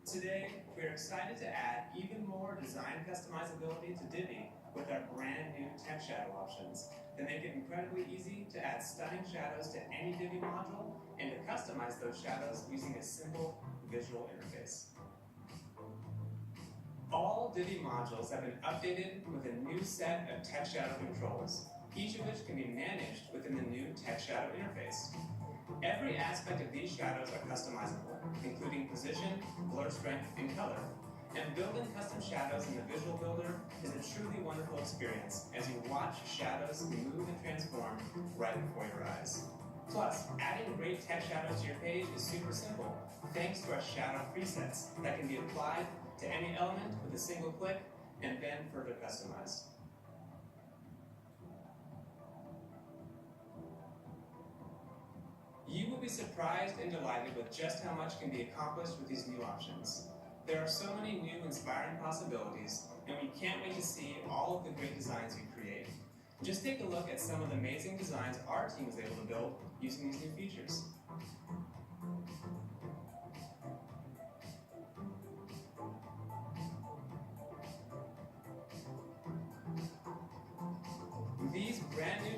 Today, we're excited to add even more design customizability to Divi with our brand new text shadow options that make it incredibly easy to add stunning shadows to any Divi module and to customize those shadows using a simple visual interface. All Divi modules have been updated with a new set of text shadow controls, each of which can be managed within the new text shadow interface. Every aspect of these shadows are customizable, including position, blur strength, and color. And building custom shadows in the Visual Builder is a truly wonderful experience as you watch shadows move and transform right before your eyes. Plus, adding great text shadows to your page is super simple, thanks to our shadow presets that can be applied to any element with a single click and then further customized. You will be surprised and delighted with just how much can be accomplished with these new options. There are so many new inspiring possibilities, and we can't wait to see all of the great designs you create. Just take a look at some of the amazing designs our team was able to build using these new features. These brand new